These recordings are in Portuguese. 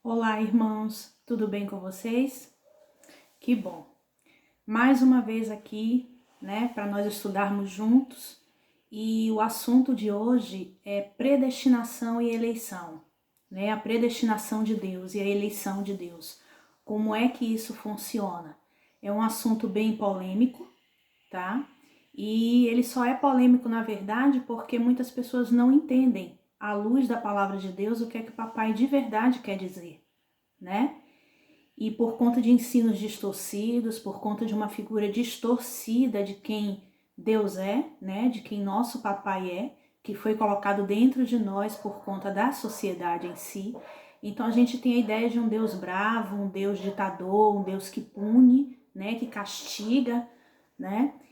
Olá, irmãos, tudo bem com vocês? Que bom! Mais uma vez aqui, para nós estudarmos juntos, e o assunto de hoje é predestinação e eleição, A predestinação de Deus e a eleição de Deus. Como é que isso funciona? É um assunto bem polêmico, tá? E ele só é polêmico, na verdade, porque muitas pessoas não entendem, à luz da palavra de Deus, o que é que o papai de verdade quer dizer, né? E por conta de ensinos distorcidos, por conta de uma figura distorcida de quem Deus é, de quem nosso papai é, que foi colocado dentro de nós por conta da sociedade em si. Então a gente tem a ideia de um Deus bravo, um Deus ditador, um Deus que pune, que castiga,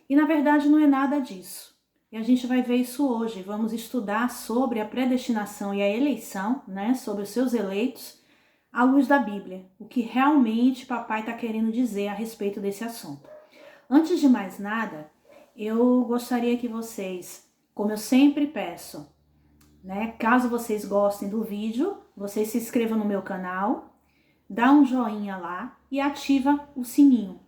E na verdade não é nada disso. E a gente vai ver isso hoje. Vamos estudar sobre a predestinação e a eleição, sobre os seus eleitos, à luz da Bíblia, o que realmente papai está querendo dizer a respeito desse assunto. Antes de mais nada, eu gostaria que vocês, como eu sempre peço, caso vocês gostem do vídeo, vocês se inscrevam no meu canal, dá um joinha lá e ativa o sininho,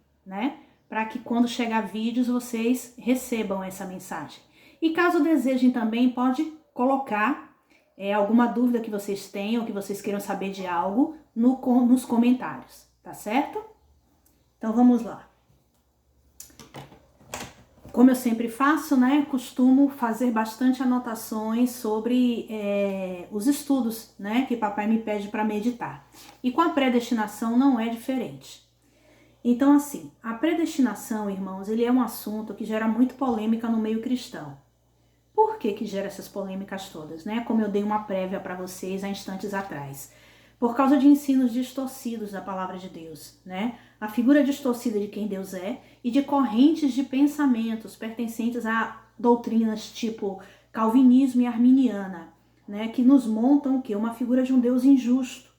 para que quando chegar vídeos vocês recebam essa mensagem. E caso desejem também, pode colocar alguma dúvida que vocês tenham, que vocês queiram saber de algo, nos comentários, tá certo? Então vamos lá. Como eu sempre faço, costumo fazer bastante anotações sobre os estudos, que papai me pede para meditar. E com a predestinação não é diferente. Então assim, a predestinação, irmãos, ele é um assunto que gera muito polêmica no meio cristão. Por que gera essas polêmicas todas, Como eu dei uma prévia para vocês há instantes atrás. Por causa de ensinos distorcidos da palavra de Deus, A figura distorcida de quem Deus é e de correntes de pensamentos pertencentes a doutrinas tipo calvinismo e arminiana, Que nos montam o quê? Uma figura de um Deus injusto,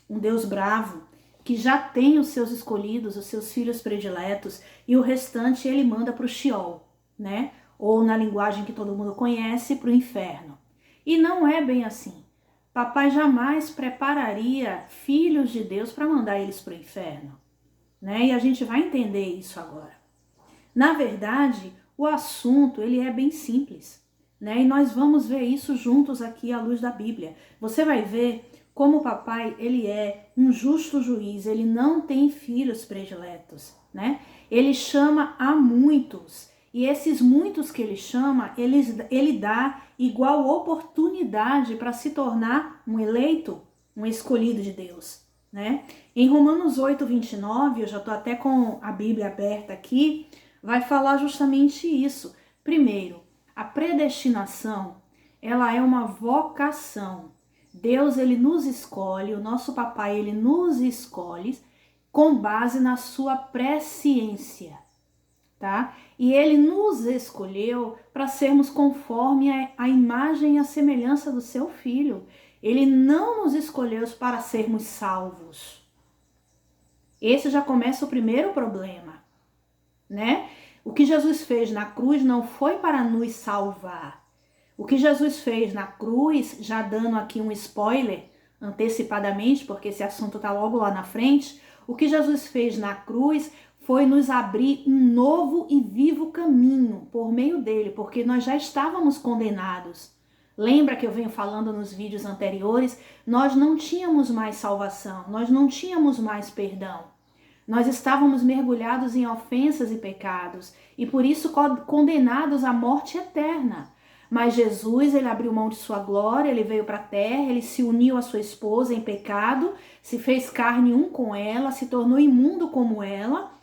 um Deus bravo, que já tem os seus escolhidos, os seus filhos prediletos, e o restante ele manda para o Sheol, Ou na linguagem que todo mundo conhece, para o inferno. E não é bem assim. Papai jamais prepararia filhos de Deus para mandar eles para o inferno, E a gente vai entender isso agora. Na verdade, o assunto ele é bem simples, E nós vamos ver isso juntos aqui à luz da Bíblia. Você vai ver como o papai ele é um justo juiz, ele não tem filhos prediletos, Ele chama a muitos. E esses muitos que ele chama, ele dá igual oportunidade para se tornar um eleito, um escolhido de Deus, Em Romanos 8, 29, eu já estou até com a Bíblia aberta aqui, vai falar justamente isso. Primeiro, a predestinação, ela é uma vocação. Deus, ele nos escolhe, o nosso papai, ele nos escolhe com base na sua presciência, tá? E ele nos escolheu para sermos conforme a imagem e a semelhança do seu filho. Ele não nos escolheu para sermos salvos. Esse já começa o primeiro problema, O que Jesus fez na cruz não foi para nos salvar. O que Jesus fez na cruz, já dando aqui um spoiler antecipadamente, porque esse assunto está logo lá na frente, o que Jesus fez na cruz foi nos abrir um novo e vivo caminho por meio dele, porque nós já estávamos condenados. Lembra que eu venho falando nos vídeos anteriores? Nós não tínhamos mais salvação, nós não tínhamos mais perdão. Nós estávamos mergulhados em ofensas e pecados e por isso condenados à morte eterna. Mas Jesus, ele abriu mão de sua glória, ele veio para a terra, ele se uniu à sua esposa em pecado, se fez carne um com ela, se tornou imundo como ela,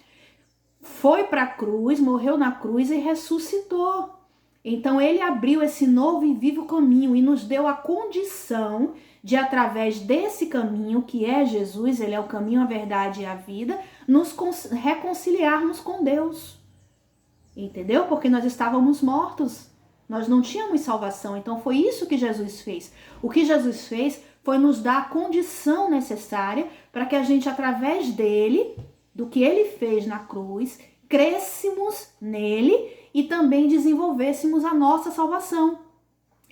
foi para a cruz, morreu na cruz e ressuscitou. Então ele abriu esse novo e vivo caminho e nos deu a condição de, através desse caminho, que é Jesus, ele é o caminho, a verdade e a vida, nos reconciliarmos com Deus. Entendeu? Porque nós estávamos mortos. Nós não tínhamos salvação, então foi isso que Jesus fez. O que Jesus fez foi nos dar a condição necessária para que a gente, através dele, do que ele fez na cruz, crescêssemos nele e também desenvolvêssemos a nossa salvação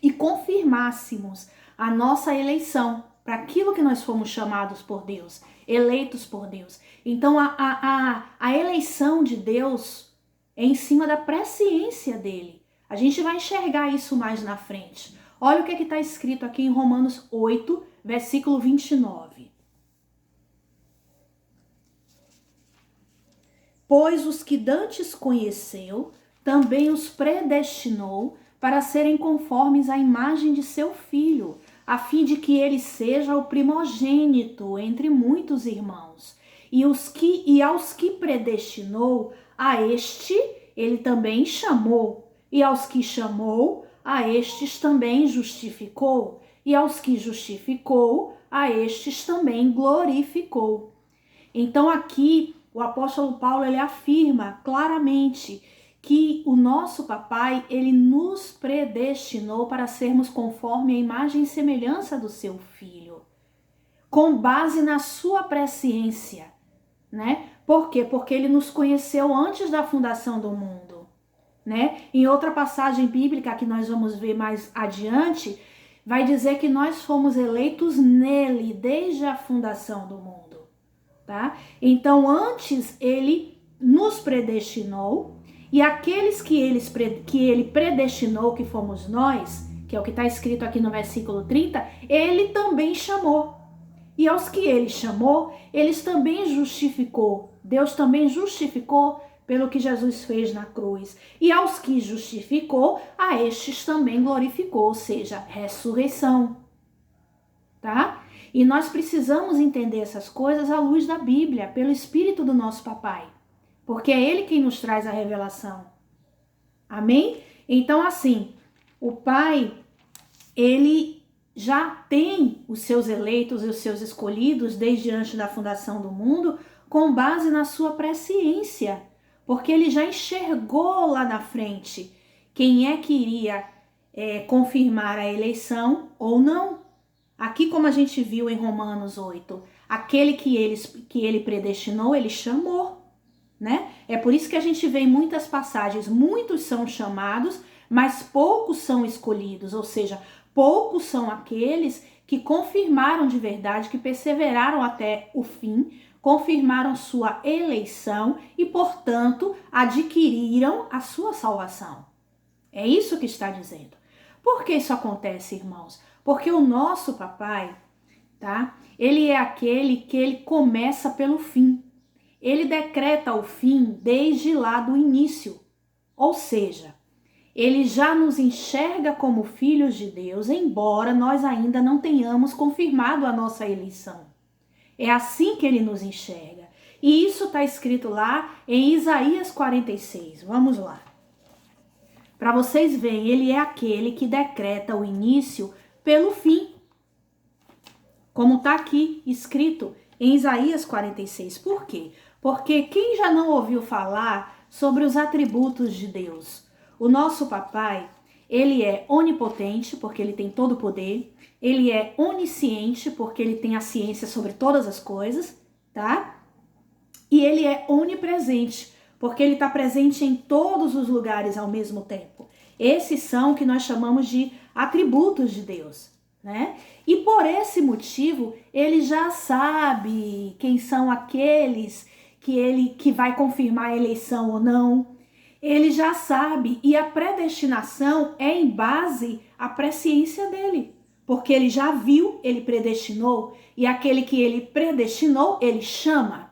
e confirmássemos a nossa eleição para aquilo que nós fomos chamados por Deus, eleitos por Deus. Então a eleição de Deus é em cima da presciência dele. A gente vai enxergar isso mais na frente. Olha o que está escrito aqui em Romanos 8, versículo 29. Pois os que dantes conheceu, também os predestinou para serem conformes à imagem de seu Filho, a fim de que ele seja o primogênito entre muitos irmãos. E aos que predestinou, a este ele também chamou. E aos que chamou, a estes também justificou. E aos que justificou, a estes também glorificou. Então aqui o apóstolo Paulo ele afirma claramente que o nosso papai, ele nos predestinou para sermos conforme a imagem e semelhança do seu Filho, com base na sua presciência, né? Por quê? Porque ele nos conheceu antes da fundação do mundo, né? Em outra passagem bíblica que nós vamos ver mais adiante, vai dizer que nós fomos eleitos nele desde a fundação do mundo, tá? Então, antes ele nos predestinou, e aqueles que ele predestinou, que fomos nós, que é o que está escrito aqui no versículo 30, ele também chamou. E aos que ele chamou, eles também justificou. Deus também justificou pelo que Jesus fez na cruz. E aos que justificou, a estes também glorificou, ou seja, ressurreição. Tá? E nós precisamos entender essas coisas à luz da Bíblia, pelo Espírito do nosso papai. Porque é ele quem nos traz a revelação. Amém? Então, assim, o Pai, ele já tem os seus eleitos e os seus escolhidos desde antes da fundação do mundo, com base na sua presciência. Porque ele já enxergou lá na frente quem é que iria confirmar a eleição ou não. Aqui, como a gente viu em Romanos 8, aquele que ele predestinou, ele chamou. Né? É por isso que a gente vê em muitas passagens, muitos são chamados, mas poucos são escolhidos, ou seja, poucos são aqueles que confirmaram de verdade, que perseveraram até o fim, confirmaram sua eleição e, portanto, adquiriram a sua salvação. É isso que está dizendo. Por que isso acontece, irmãos? Porque o nosso papai, tá? Ele é aquele que ele começa pelo fim. Ele decreta o fim desde lá do início. Ou seja, ele já nos enxerga como filhos de Deus, embora nós ainda não tenhamos confirmado a nossa eleição. É assim que ele nos enxerga. E isso está escrito lá em Isaías 46. Vamos lá. Para vocês verem, ele é aquele que decreta o início pelo fim. Como está aqui escrito em Isaías 46. Por quê? Porque quem já não ouviu falar sobre os atributos de Deus? O nosso papai, ele é onipotente, porque ele tem todo o poder. Ele é onisciente, porque ele tem a ciência sobre todas as coisas, tá? E ele é onipresente, porque ele está presente em todos os lugares ao mesmo tempo. Esses são o que nós chamamos de atributos de Deus, né? E por esse motivo, ele já sabe quem são aqueles que vai confirmar a eleição ou não. Ele já sabe, e a predestinação é em base à presciência dele. Porque ele já viu, ele predestinou, e aquele que ele predestinou, ele chama.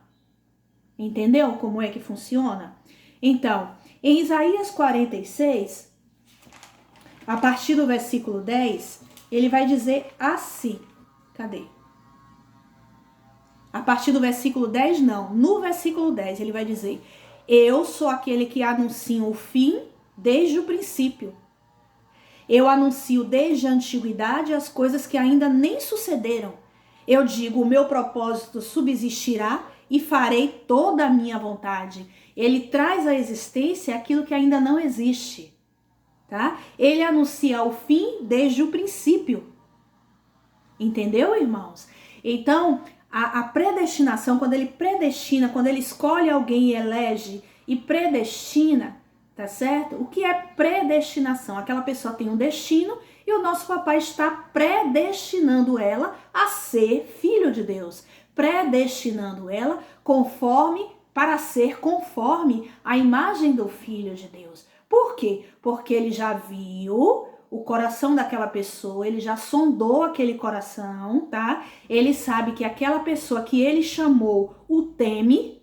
Entendeu como é que funciona? Então, em Isaías 46, a partir do versículo 10, ele vai dizer assim. Cadê? A partir do versículo 10, não. No versículo 10, ele vai dizer: eu sou aquele que anuncia o fim desde o princípio. Eu anuncio desde a antiguidade as coisas que ainda nem sucederam. Eu digo, o meu propósito subsistirá e farei toda a minha vontade. Ele traz à existência aquilo que ainda não existe, tá? Ele anuncia o fim desde o princípio. Entendeu, irmãos? Então, a predestinação, quando ele predestina, quando ele escolhe alguém e elege e predestina, tá certo? O que é predestinação? Aquela pessoa tem um destino e o nosso papai está predestinando ela a ser filho de Deus, predestinando ela para ser conforme a imagem do Filho de Deus. Por quê? Porque ele já viu o coração daquela pessoa, ele já sondou aquele coração, tá? Ele sabe que aquela pessoa que ele chamou o teme,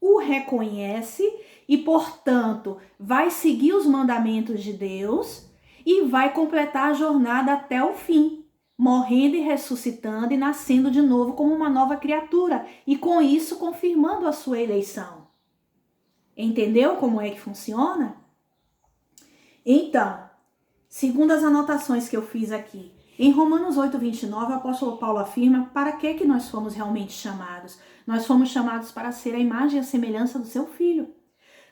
o reconhece e, portanto, vai seguir os mandamentos de Deus e vai completar a jornada até o fim, morrendo e ressuscitando e nascendo de novo como uma nova criatura e com isso confirmando a sua eleição. Entendeu como é que funciona? Então, segundo as anotações que eu fiz aqui, em Romanos 8:29, o apóstolo Paulo afirma para que nós fomos realmente chamados. Nós fomos chamados para ser a imagem e a semelhança do seu Filho.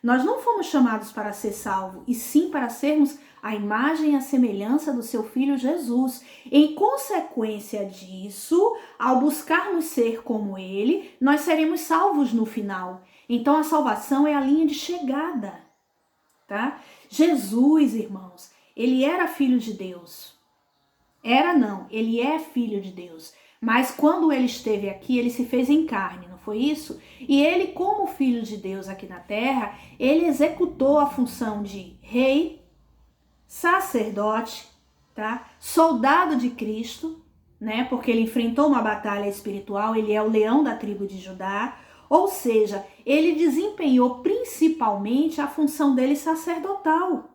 Nós não fomos chamados para ser salvos, e sim para sermos a imagem e a semelhança do seu Filho Jesus. Em consequência disso, ao buscarmos ser como ele, nós seremos salvos no final. Então a salvação é a linha de chegada, tá? Jesus, irmãos, ele era filho de Deus. Ele é filho de Deus. Mas quando ele esteve aqui, ele se fez em carne, não foi isso? E ele, como filho de Deus aqui na terra, ele executou a função de rei, sacerdote, tá? Soldado de Cristo, né? Porque ele enfrentou uma batalha espiritual, ele é o leão da tribo de Judá. Ou seja, ele desempenhou principalmente a função dele sacerdotal.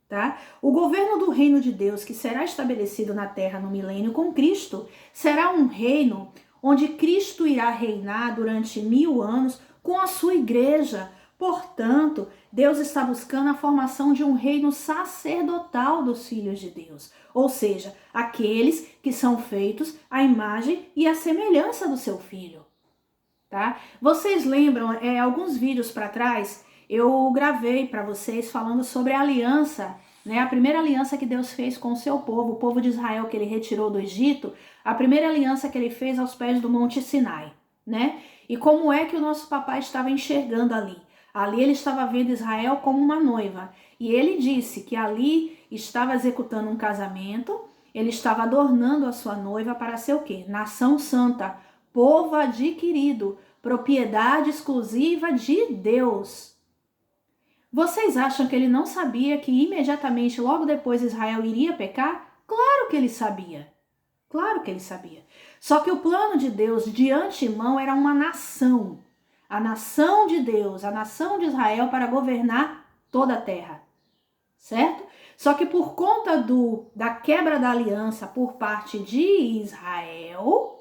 Tá? O governo do reino de Deus, que será estabelecido na terra no milênio com Cristo, será um reino onde Cristo irá reinar durante 1000 anos com a sua igreja. Portanto, Deus está buscando a formação de um reino sacerdotal dos filhos de Deus, ou seja, aqueles que são feitos à imagem e à semelhança do seu filho. Tá? Vocês lembram, alguns vídeos para trás, eu gravei para vocês falando sobre a aliança, né? A primeira aliança que Deus fez com o seu povo, o povo de Israel que ele retirou do Egito, a primeira aliança que ele fez aos pés do Monte Sinai, né? E como é que o nosso papai estava enxergando ali? Ali ele estava vendo Israel como uma noiva, e ele disse que ali estava executando um casamento, ele estava adornando a sua noiva para ser o quê? Nação santa, povo adquirido, propriedade exclusiva de Deus. Vocês acham que ele não sabia que imediatamente, logo depois, Israel iria pecar? Claro que ele sabia. Claro que ele sabia. Só que o plano de Deus de antemão era uma nação. A nação de Deus, a nação de Israel para governar toda a terra. Certo? Só que por conta da quebra da aliança por parte de Israel,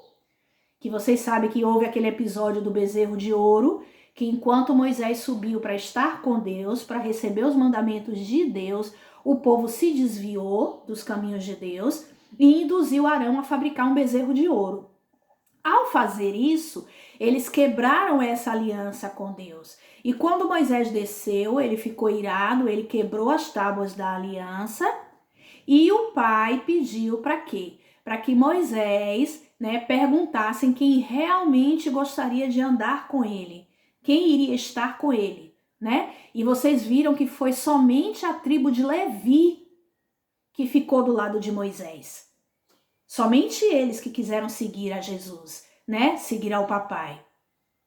que vocês sabem que houve aquele episódio do bezerro de ouro, que enquanto Moisés subiu para estar com Deus, para receber os mandamentos de Deus, o povo se desviou dos caminhos de Deus e induziu Arão a fabricar um bezerro de ouro. Ao fazer isso, eles quebraram essa aliança com Deus. E quando Moisés desceu, ele ficou irado, ele quebrou as tábuas da aliança e o pai pediu para quê? Para que Moisés, perguntassem quem realmente gostaria de andar com ele, quem iria estar com ele, né? E vocês viram que foi somente a tribo de Levi que ficou do lado de Moisés. Somente eles que quiseram seguir a Jesus, né? Seguir ao papai,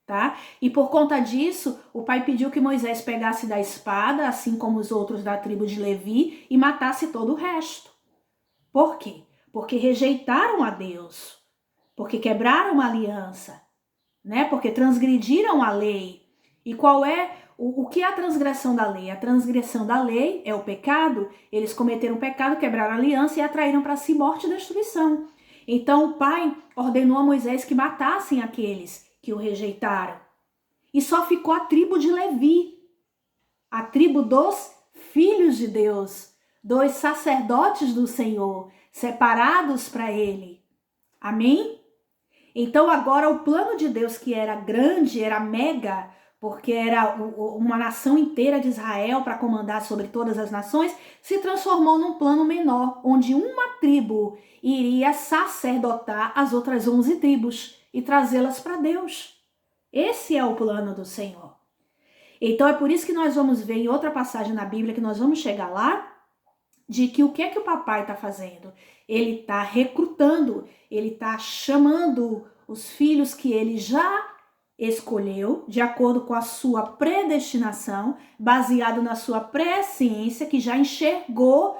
tá? E por conta disso, o pai pediu que Moisés pegasse da espada, assim como os outros da tribo de Levi, e matasse todo o resto. Por quê? Porque rejeitaram a Deus, porque quebraram a aliança, né? Porque transgrediram a lei. E qual é o que é a transgressão da lei? A transgressão da lei é o pecado. Eles cometeram o pecado, quebraram a aliança e atraíram para si morte e destruição. Então o pai ordenou a Moisés que matassem aqueles que o rejeitaram. E só ficou a tribo de Levi, a tribo dos filhos de Deus, dos sacerdotes do Senhor, separados para ele. Amém? Então agora o plano de Deus, que era grande, era mega, porque era uma nação inteira de Israel para comandar sobre todas as nações, se transformou num plano menor, onde uma tribo iria sacerdotar as outras 11 tribos e trazê-las para Deus. Esse é o plano do Senhor. Então é por isso que nós vamos ver em outra passagem na Bíblia, que nós vamos chegar lá, de que o que é que o papai está fazendo? Ele está recrutando, ele está chamando os filhos que ele já escolheu, de acordo com a sua predestinação, baseado na sua presciência, que já enxergou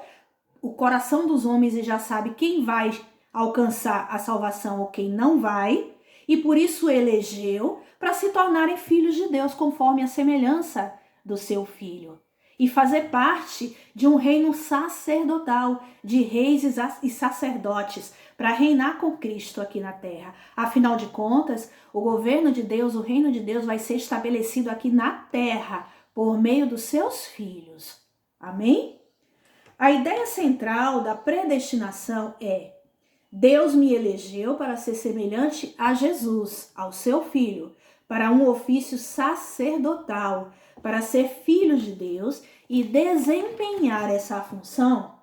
o coração dos homens e já sabe quem vai alcançar a salvação ou quem não vai, e por isso elegeu para se tornarem filhos de Deus conforme a semelhança do seu filho. E fazer parte de um reino sacerdotal, de reis e sacerdotes, para reinar com Cristo aqui na terra. Afinal de contas, o governo de Deus, o reino de Deus vai ser estabelecido aqui na terra, por meio dos seus filhos. Amém? A ideia central da predestinação é: Deus me elegeu para ser semelhante a Jesus, ao seu filho, para um ofício sacerdotal, para ser filho de Deus e desempenhar essa função,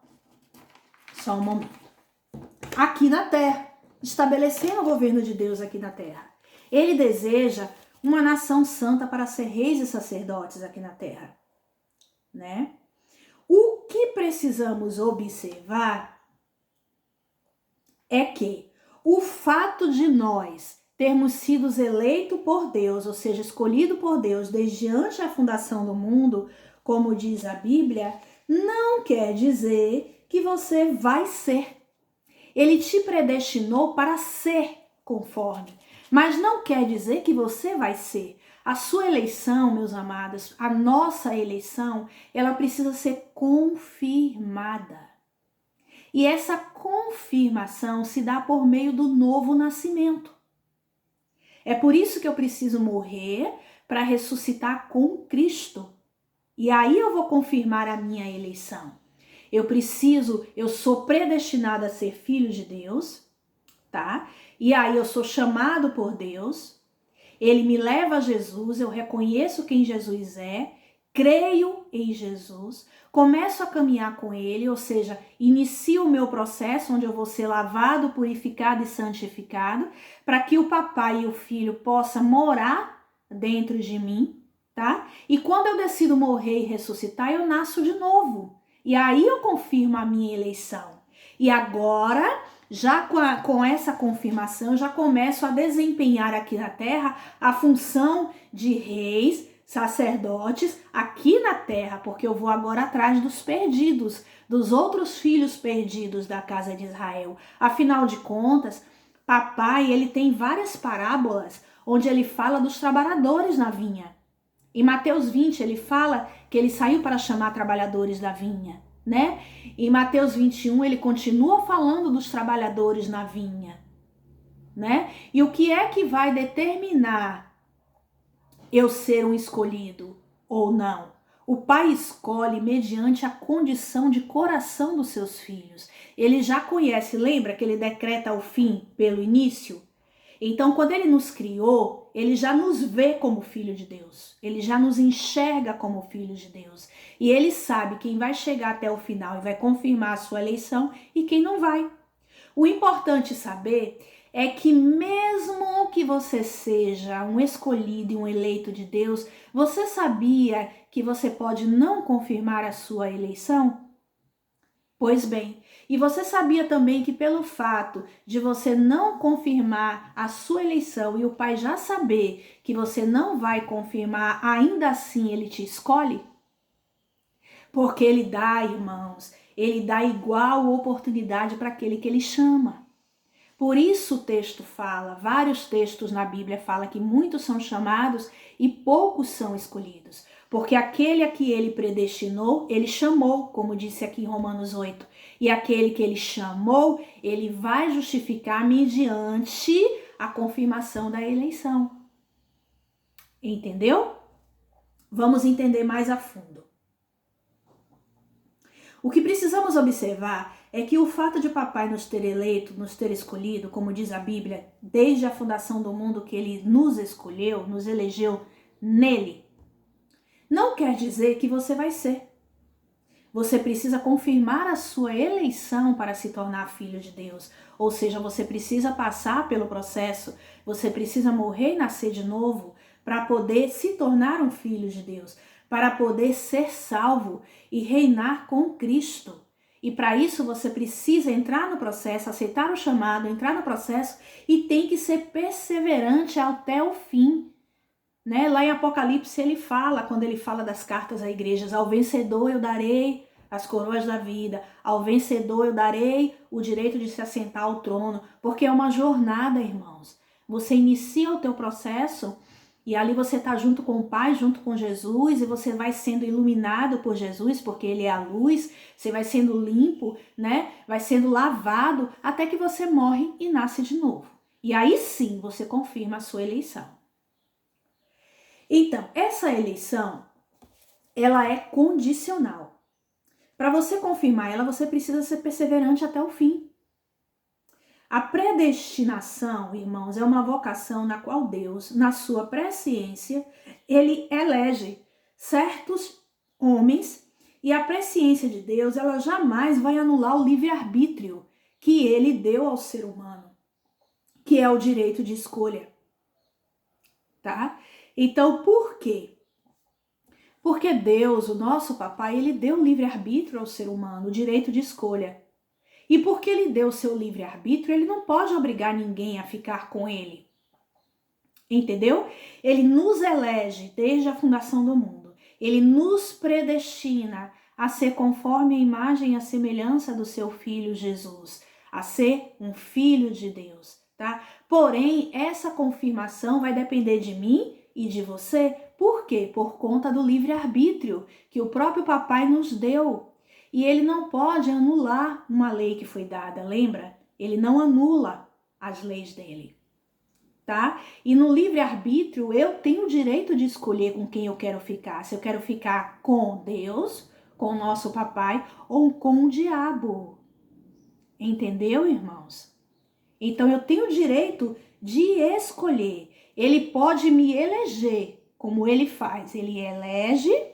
só um momento, aqui na terra, estabelecendo o governo de Deus aqui na terra. Ele deseja uma nação santa para ser reis e sacerdotes aqui na terra, né? O que precisamos observar é que o fato de nós termos sido eleitos por Deus, ou seja, escolhido por Deus desde antes da fundação do mundo, como diz a Bíblia, não quer dizer que você vai ser. Ele te predestinou para ser conforme, mas não quer dizer que você vai ser. A sua eleição, meus amados, a nossa eleição, ela precisa ser confirmada. E essa confirmação se dá por meio do novo nascimento. É por isso que eu preciso morrer para ressuscitar com Cristo. E aí eu vou confirmar a minha eleição. Eu sou predestinado a ser filho de Deus, tá? E aí eu sou chamado por Deus, ele me leva a Jesus, eu reconheço quem Jesus é, creio em Jesus, começo a caminhar com ele, ou seja, inicio o meu processo onde eu vou ser lavado, purificado e santificado, para que o papai e o filho possam morar dentro de mim, tá? E quando eu decido morrer e ressuscitar, eu nasço de novo. E aí eu confirmo a minha eleição. E agora, já com essa confirmação, eu já começo a desempenhar aqui na terra a função de reis, sacerdotes aqui na terra, porque eu vou agora atrás dos perdidos, dos outros filhos perdidos da casa de Israel. Afinal de contas, papai, ele tem várias parábolas onde ele fala dos trabalhadores na vinha. Em Mateus 20, ele fala que ele saiu para chamar trabalhadores da vinha, né? Em Mateus 21, ele continua falando dos trabalhadores na vinha, né? E o que é que vai determinar eu ser um escolhido ou não? O pai escolhe mediante a condição de coração dos seus filhos. Ele já conhece, lembra que ele decreta o fim pelo início? Então, quando ele nos criou, ele já nos vê como filho de Deus. Ele já nos enxerga como filhos de Deus. E ele sabe quem vai chegar até o final e vai confirmar a sua eleição e quem não vai. O importante saber é que mesmo que você seja um escolhido e um eleito de Deus, você sabia que você pode não confirmar a sua eleição? Pois bem, e você sabia também que pelo fato de você não confirmar a sua eleição e o pai já saber que você não vai confirmar, ainda assim ele te escolhe? Porque ele dá, irmãos, ele dá igual oportunidade para aquele que ele chama. Por isso o texto fala, vários textos na Bíblia falam que muitos são chamados e poucos são escolhidos. Porque aquele a que ele predestinou, ele chamou, como disse aqui em Romanos 8. E aquele que ele chamou, ele vai justificar mediante a confirmação da eleição. Entendeu? Vamos entender mais a fundo. O que precisamos observar é que o fato de papai nos ter eleito, nos ter escolhido, como diz a Bíblia, desde a fundação do mundo que ele nos escolheu, nos elegeu nele, não quer dizer que você vai ser. Você precisa confirmar a sua eleição para se tornar filho de Deus. Ou seja, você precisa passar pelo processo, você precisa morrer e nascer de novo para poder se tornar um filho de Deus, para poder ser salvo e reinar com Cristo. E para isso você precisa entrar no processo, aceitar o chamado, entrar no processo e tem que ser perseverante até o fim. Né? Lá em Apocalipse ele fala, quando ele fala das cartas a igrejas, ao vencedor eu darei as coroas da vida, ao vencedor eu darei o direito de se assentar ao trono, porque é uma jornada, irmãos. Você inicia o teu processo e ali você está junto com o Pai, junto com Jesus, e você vai sendo iluminado por Jesus, porque Ele é a luz, você vai sendo limpo, né? Vai sendo lavado, até que você morre e nasce de novo. E aí sim você confirma a sua eleição. Então, essa eleição, ela é condicional. Para você confirmar ela, você precisa ser perseverante até o fim. A predestinação, irmãos, é uma vocação na qual Deus, na sua presciência, ele elege certos homens, e a presciência de Deus, ela jamais vai anular o livre-arbítrio que ele deu ao ser humano, que é o direito de escolha. Tá? Então, por quê? Porque Deus, o nosso papai, ele deu livre-arbítrio ao ser humano, o direito de escolha. E porque ele deu o seu livre-arbítrio, ele não pode obrigar ninguém a ficar com ele. Entendeu? Ele nos elege desde a fundação do mundo. Ele nos predestina a ser conforme a imagem e a semelhança do seu Filho Jesus, a ser um filho de Deus, tá? Porém, essa confirmação vai depender de mim e de você. Por quê? Por conta do livre-arbítrio que o próprio papai nos deu. E ele não pode anular uma lei que foi dada, lembra? Ele não anula as leis dele, tá? E no livre-arbítrio eu tenho o direito de escolher com quem eu quero ficar. Se eu quero ficar com Deus, com o nosso papai, ou com o diabo. Entendeu, irmãos? Então eu tenho o direito de escolher. Ele pode me eleger, como ele faz. Ele elege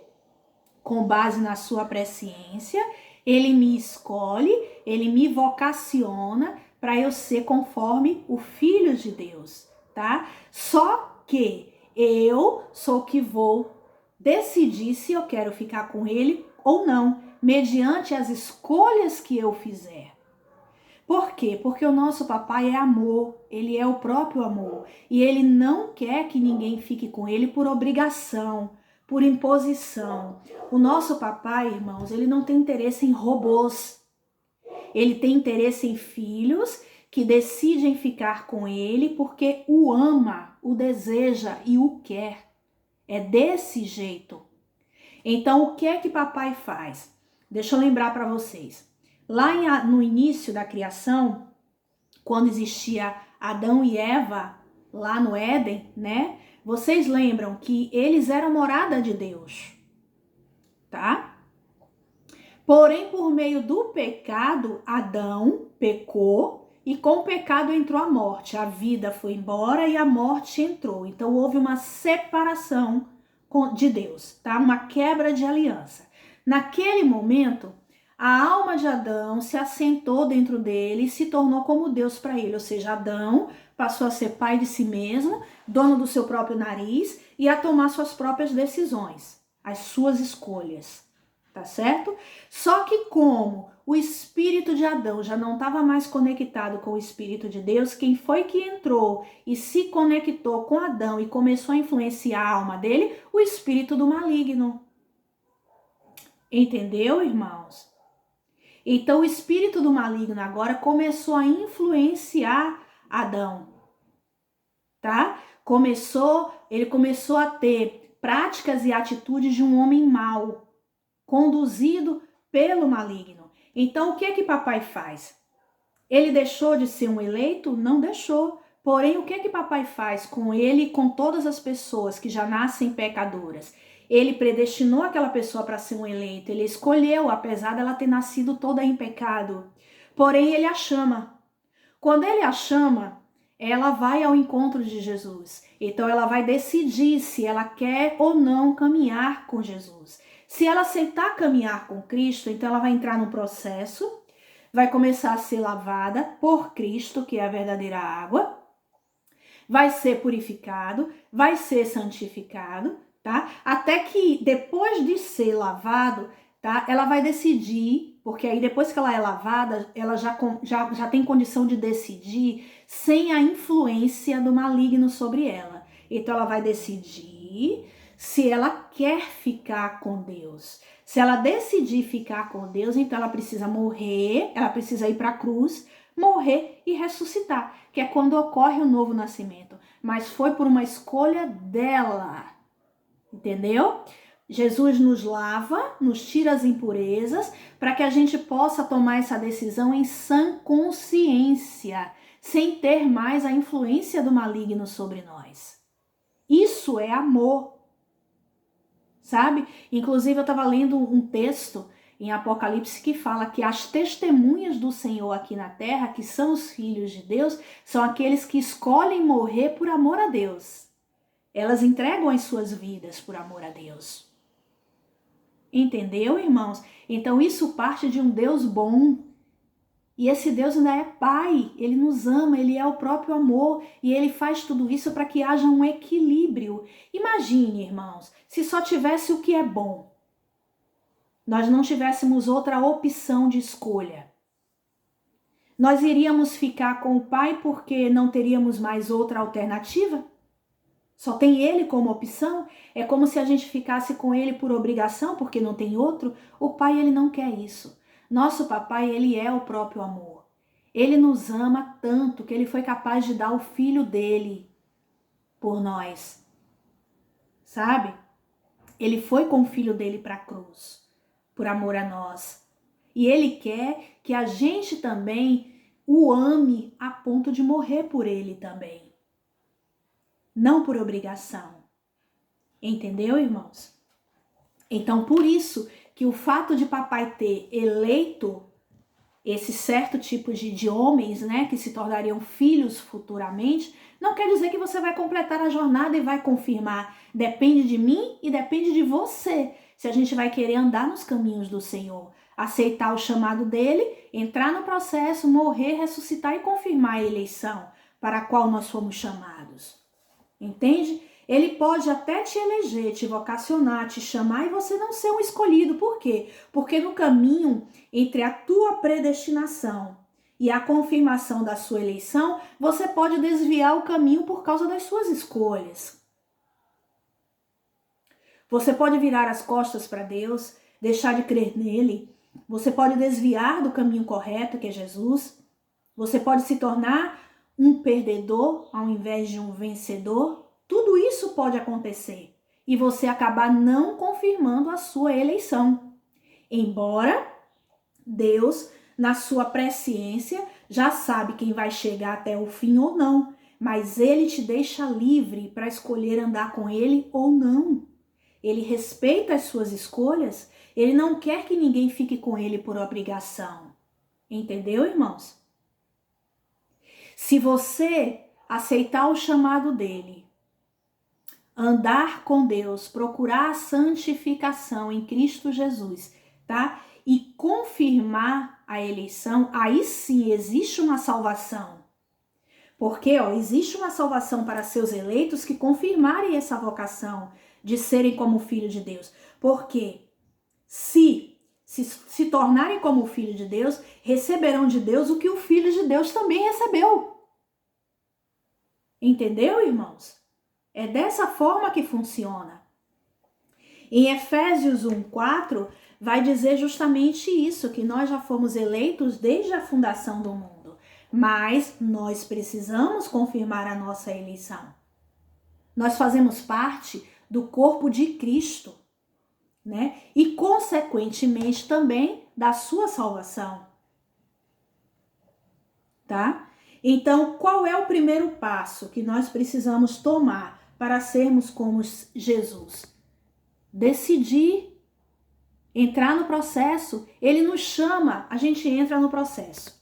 com base na sua presciência, ele me escolhe, ele me vocaciona para eu ser conforme o Filho de Deus, tá? Só que eu sou que vou decidir se eu quero ficar com ele ou não, mediante as escolhas que eu fizer. Por quê? Porque o nosso papai é amor, ele é o próprio amor, e ele não quer que ninguém fique com ele por obrigação, por imposição. O nosso papai, irmãos, ele não tem interesse em robôs. Ele tem interesse em filhos que decidem ficar com ele porque o ama, o deseja e o quer. É desse jeito. Então, o que é que papai faz? Deixa eu lembrar para vocês. Lá no início da criação, quando existia Adão e Eva, lá no Éden, né? Vocês lembram que eles eram morada de Deus, tá? Porém, por meio do pecado, Adão pecou e com o pecado entrou a morte. A vida foi embora e a morte entrou. Então, houve uma separação de Deus, tá? Uma quebra de aliança. Naquele momento, a alma de Adão se assentou dentro dele e se tornou como Deus para ele. Ou seja, Adão passou a ser pai de si mesmo, dono do seu próprio nariz e a tomar suas próprias decisões, as suas escolhas, tá certo? Só que como o espírito de Adão já não estava mais conectado com o espírito de Deus, quem foi que entrou e se conectou com Adão e começou a influenciar a alma dele? O espírito do maligno. Entendeu, irmãos? Então o espírito do maligno agora começou a influenciar Adão, tá? Ele começou a ter práticas e atitudes de um homem mau, conduzido pelo maligno. Então o que é que papai faz? Ele deixou de ser um eleito? Não deixou. Porém, o que é que papai faz com ele e com todas as pessoas que já nascem pecadoras? Ele predestinou aquela pessoa para ser um eleito, ele escolheu, apesar dela ter nascido toda em pecado. Porém, ele a chama. Quando ele a chama, ela vai ao encontro de Jesus. Então, ela vai decidir se ela quer ou não caminhar com Jesus. Se ela aceitar caminhar com Cristo, então ela vai entrar no processo, vai começar a ser lavada por Cristo, que é a verdadeira água, vai ser purificado, vai ser santificado, tá? Até que depois de ser lavado, tá? Ela vai decidir, porque aí depois que ela é lavada, ela já tem condição de decidir sem a influência do maligno sobre ela. Então ela vai decidir se ela quer ficar com Deus. Se ela decidir ficar com Deus, então ela precisa morrer, ela precisa ir para a cruz, morrer e ressuscitar, que é quando ocorre o novo nascimento. Mas foi por uma escolha dela, entendeu? Jesus nos lava, nos tira as impurezas, para que a gente possa tomar essa decisão em sã consciência, sem ter mais a influência do maligno sobre nós. Isso é amor, sabe? Inclusive eu estava lendo um texto em Apocalipse que fala que as testemunhas do Senhor aqui na terra, que são os filhos de Deus, são aqueles que escolhem morrer por amor a Deus. Elas entregam as suas vidas por amor a Deus. Entendeu, irmãos? Então isso parte de um Deus bom. E esse Deus ainda é Pai, Ele nos ama, Ele é o próprio amor e Ele faz tudo isso para que haja um equilíbrio. Imagine, irmãos, se só tivesse o que é bom, nós não tivéssemos outra opção de escolha. Nós iríamos ficar com o Pai porque não teríamos mais outra alternativa? Só tem Ele como opção? É como se a gente ficasse com Ele por obrigação porque não tem outro? O Pai, Ele não quer isso. Nosso papai, ele é o próprio amor. Ele nos ama tanto que ele foi capaz de dar o filho dele por nós. Sabe? Ele foi com o filho dele para a cruz, por amor a nós. E ele quer que a gente também o ame a ponto de morrer por ele também. Não por obrigação. Entendeu, irmãos? Então, por isso que o fato de papai ter eleito esse certo tipo de homens, né, que se tornariam filhos futuramente, não quer dizer que você vai completar a jornada e vai confirmar. Depende de mim e depende de você, se a gente vai querer andar nos caminhos do Senhor, aceitar o chamado dele, entrar no processo, morrer, ressuscitar e confirmar a eleição para a qual nós fomos chamados. Entende? Ele pode até te eleger, te vocacionar, te chamar e você não ser um escolhido. Por quê? Porque no caminho entre a tua predestinação e a confirmação da sua eleição, você pode desviar o caminho por causa das suas escolhas. Você pode virar as costas para Deus, deixar de crer nele. Você pode desviar do caminho correto, que é Jesus. Você pode se tornar um perdedor ao invés de um vencedor. Tudo isso pode acontecer e você acabar não confirmando a sua eleição. Embora Deus, na sua presciência, já sabe quem vai chegar até o fim ou não, mas Ele te deixa livre para escolher andar com Ele ou não. Ele respeita as suas escolhas, Ele não quer que ninguém fique com Ele por obrigação. Entendeu, irmãos? Se você aceitar o chamado dele, andar com Deus, procurar a santificação em Cristo Jesus, tá? E confirmar a eleição, aí sim existe uma salvação. Porque, existe uma salvação para seus eleitos que confirmarem essa vocação de serem como filho de Deus. Porque se tornarem como filho de Deus, receberão de Deus o que o filho de Deus também recebeu. Entendeu, irmãos? É dessa forma que funciona. Em Efésios 1:4 vai dizer justamente isso, que nós já fomos eleitos desde a fundação do mundo, mas nós precisamos confirmar a nossa eleição. Nós fazemos parte do corpo de Cristo, né? E consequentemente também da sua salvação. Tá? Então, qual é o primeiro passo que nós precisamos tomar para sermos como Jesus? Decidir, entrar no processo. Ele nos chama, a gente entra no processo.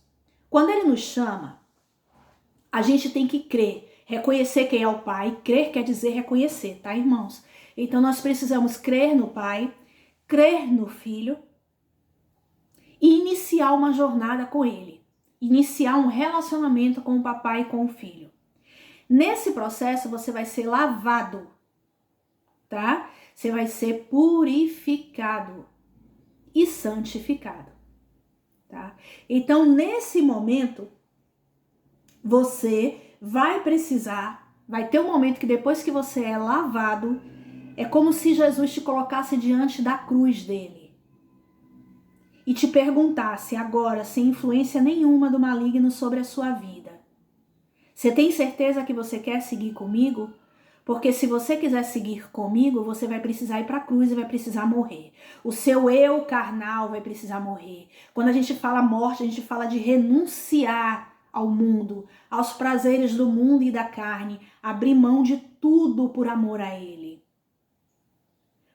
Quando ele nos chama, a gente tem que crer, reconhecer quem é o Pai. Crer quer dizer reconhecer, tá, irmãos? Então nós precisamos crer no Pai, crer no Filho e iniciar uma jornada com ele. Iniciar um relacionamento com o papai e com o filho. Nesse processo você vai ser lavado, tá? Você vai ser purificado. e santificado, tá? Então, nesse momento, você vai ter um momento que depois que você é lavado, é como se Jesus te colocasse diante da cruz dele e te perguntasse agora, sem influência nenhuma do maligno sobre a sua vida: você tem certeza que você quer seguir comigo? Porque se você quiser seguir comigo, você vai precisar ir para a cruz e vai precisar morrer. O seu eu carnal vai precisar morrer. Quando a gente fala morte, a gente fala de renunciar ao mundo, aos prazeres do mundo e da carne, abrir mão de tudo por amor a ele.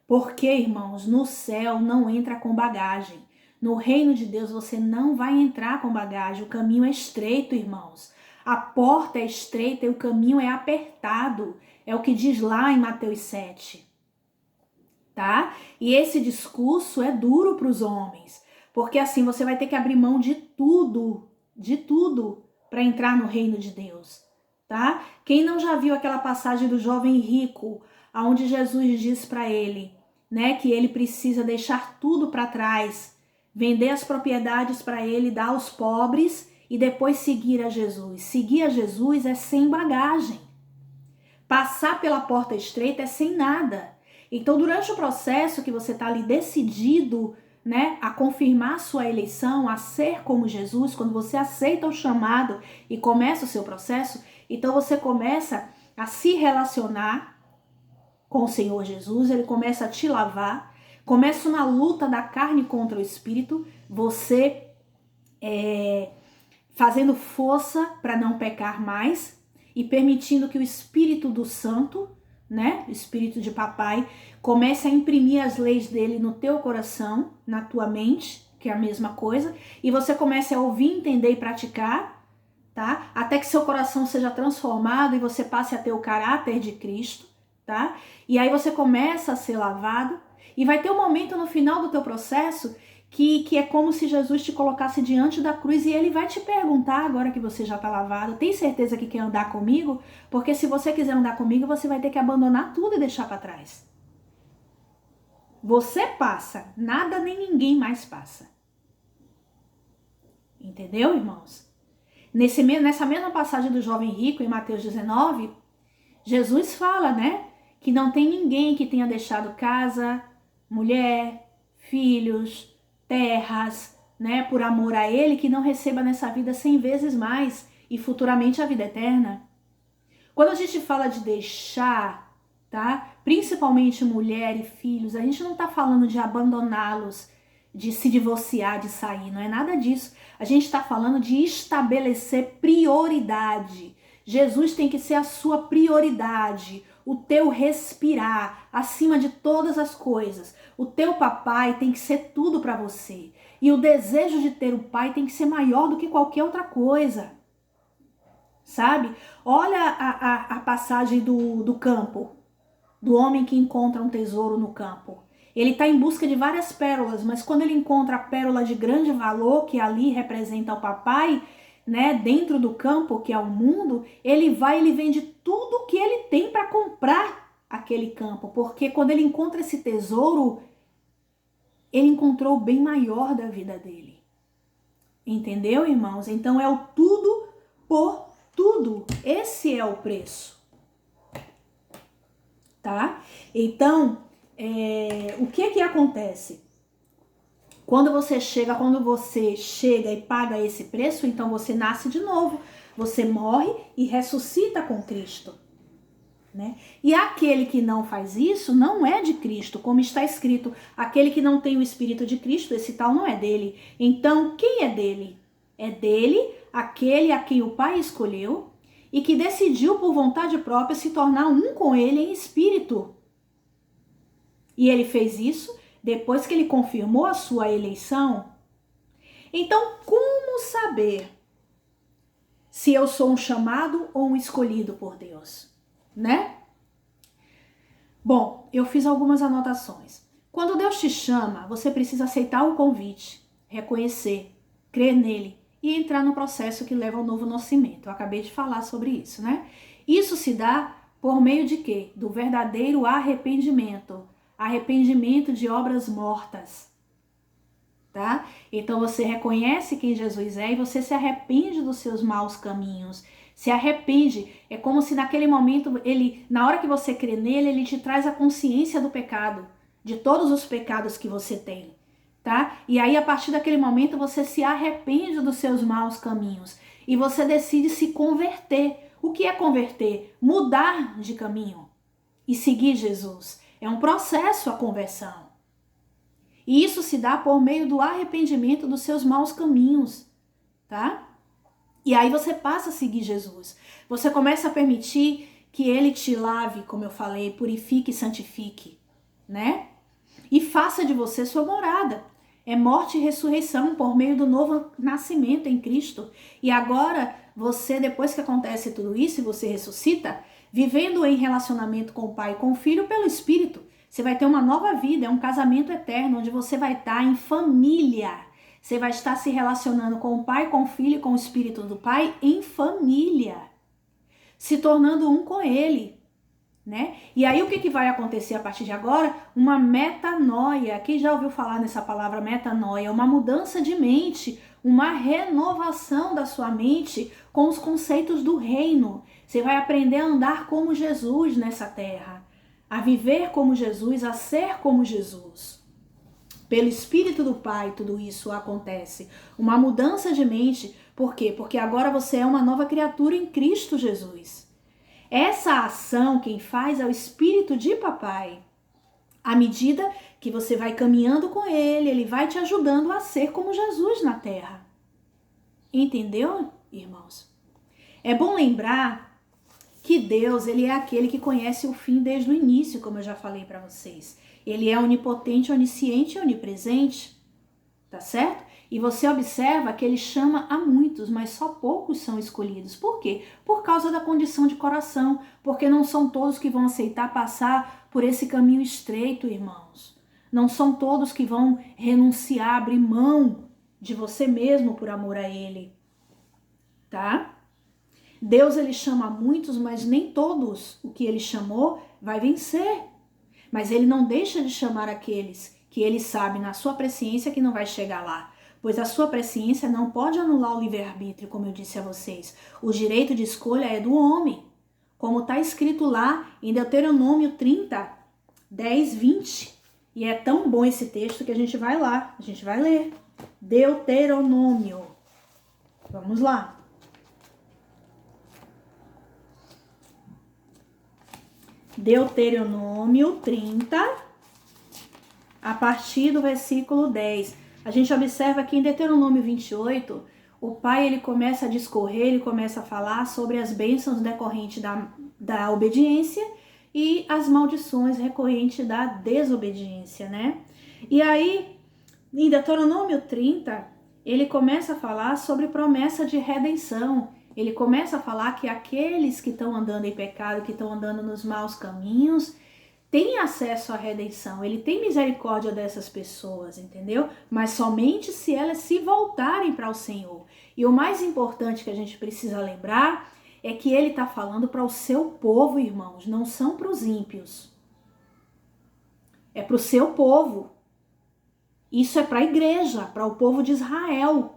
Porque, irmãos, no céu não entra com bagagem. No reino de Deus você não vai entrar com bagagem. O caminho é estreito, irmãos. A porta é estreita e o caminho é apertado. É o que diz lá em Mateus 7. Tá? E esse discurso é duro para os homens. Porque assim você vai ter que abrir mão de tudo para entrar no reino de Deus. Tá? Quem não já viu aquela passagem do jovem rico, onde Jesus diz para ele, né, que ele precisa deixar tudo para trás, vender as propriedades para ele, dar aos pobres e depois seguir a Jesus. Seguir a Jesus é sem bagagem. Passar pela porta estreita é sem nada. Então, durante o processo que você está ali decidido, né, a confirmar sua eleição, a ser como Jesus, quando você aceita o chamado e começa o seu processo, então você começa a se relacionar com o Senhor Jesus, ele começa a te lavar, começa uma luta da carne contra o espírito, você fazendo força para não pecar mais e permitindo que o Espírito do Santo, né, o Espírito de papai, comece a imprimir as leis dele no teu coração, na tua mente, que é a mesma coisa, e você comece a ouvir, entender e praticar, tá? Até que seu coração seja transformado e você passe a ter o caráter de Cristo, tá? E aí você começa a ser lavado e vai ter um momento no final do teu processo que é como se Jesus te colocasse diante da cruz e ele vai te perguntar, agora que você já está lavado: tem certeza que quer andar comigo? Porque se você quiser andar comigo, você vai ter que abandonar tudo e deixar para trás. Você passa, nada nem ninguém mais passa. Entendeu, irmãos? Nessa mesma passagem do jovem rico, em Mateus 19, Jesus fala, né, que não tem ninguém que tenha deixado casa, mulher, filhos, terras, né, por amor a ele, que não receba nessa vida 100 vezes mais e futuramente a vida eterna. Quando a gente fala de deixar, tá, principalmente mulher e filhos, a gente não tá falando de abandoná-los, de se divorciar, de sair, não é nada disso. A gente está falando de estabelecer prioridade. Jesus tem que ser a sua prioridade, o teu respirar, acima de todas as coisas. O teu papai tem que ser tudo para você. E o desejo de ter o pai tem que ser maior do que qualquer outra coisa. Sabe? Olha a passagem do campo, do homem que encontra um tesouro no campo. Ele está em busca de várias pérolas, mas quando ele encontra a pérola de grande valor, que ali representa o papai, né, dentro do campo, que é o mundo, ele vende tudo que ele tem para comprar aquele campo, porque quando ele encontra esse tesouro, ele encontrou o bem maior da vida dele. Entendeu, irmãos? Então é o tudo por tudo. Esse é o preço. Tá? Então, o que acontece? Quando você chega e paga esse preço, então você nasce de novo, você morre e ressuscita com Cristo, né? E aquele que não faz isso não é de Cristo, como está escrito: aquele que não tem o Espírito de Cristo, esse tal não é dele. Então, quem é dele? É dele aquele a quem o Pai escolheu e que decidiu por vontade própria se tornar um com ele em espírito. E ele fez isso depois que ele confirmou a sua eleição. Então, como saber se eu sou um chamado ou um escolhido por Deus, né? Bom, eu fiz algumas anotações. Quando Deus te chama, você precisa aceitar o convite, reconhecer, crer nele e entrar no processo que leva ao novo nascimento. Eu acabei de falar sobre isso, né? Isso se dá por meio de quê? Do verdadeiro arrependimento. Arrependimento de obras mortas. tá? Então você reconhece quem Jesus é e você se arrepende dos seus maus caminhos. Se arrepende, é como se naquele momento, na hora que você crê nele, ele te traz a consciência do pecado, de todos os pecados que você tem, tá? E aí a partir daquele momento você se arrepende dos seus maus caminhos e você decide se converter. O que é converter? Mudar de caminho e seguir Jesus. É um processo a conversão. E isso se dá por meio do arrependimento dos seus maus caminhos, tá? E aí você passa a seguir Jesus. Você começa a permitir que ele te lave, como eu falei, purifique e santifique, né? E faça de você sua morada. É morte e ressurreição por meio do novo nascimento em Cristo. E agora, você, depois que acontece tudo isso e você ressuscita, vivendo em relacionamento com o Pai e com o Filho pelo Espírito, você vai ter uma nova vida, é um casamento eterno, onde você vai estar em família. Você vai estar se relacionando com o Pai, com o Filho e com o Espírito do Pai em família, se tornando um com Ele, né? E aí o que vai acontecer a partir de agora? Uma metanoia. Quem já ouviu falar nessa palavra metanoia? Uma mudança de mente, uma renovação da sua mente com os conceitos do reino. Você vai aprender a andar como Jesus nessa terra, a viver como Jesus, a ser como Jesus. Pelo Espírito do Pai, tudo isso acontece. Uma mudança de mente. Por quê? Porque agora você é uma nova criatura em Cristo Jesus. Essa ação quem faz é o Espírito de Papai. À medida que você vai caminhando com Ele, Ele vai te ajudando a ser como Jesus na Terra. Entendeu, irmãos? É bom lembrar que Deus, Ele é aquele que conhece o fim desde o início, como eu já falei para vocês. Ele é onipotente, onisciente e onipresente, tá certo? E você observa que ele chama a muitos, mas só poucos são escolhidos. Por quê? Por causa da condição de coração, porque não são todos que vão aceitar passar por esse caminho estreito, irmãos. Não são todos que vão renunciar, abrir mão de você mesmo por amor a ele, tá? Deus, ele chama muitos, mas nem todos o que ele chamou vai vencer. Mas ele não deixa de chamar aqueles que ele sabe na sua presciência que não vai chegar lá. Pois a sua presciência não pode anular o livre-arbítrio, como eu disse a vocês. O direito de escolha é do homem. Como está escrito lá em Deuteronômio 30, 10, 20. E é tão bom esse texto que a gente vai lá, a gente vai ler. Deuteronômio. Vamos lá. Deuteronômio 30, a partir do versículo 10. A gente observa que em Deuteronômio 28, o pai ele começa a discorrer, ele começa a falar sobre as bênçãos decorrentes da obediência e as maldições recorrentes da desobediência, né? E aí, em Deuteronômio 30, ele começa a falar sobre promessa de redenção. Ele começa a falar que aqueles que estão andando em pecado, que estão andando nos maus caminhos, têm acesso à redenção. Ele tem misericórdia dessas pessoas, entendeu? Mas somente se elas se voltarem para o Senhor. E o mais importante que a gente precisa lembrar é que ele está falando para o seu povo, irmãos, não são para os ímpios. É para o seu povo. Isso é para a igreja, para o povo de Israel.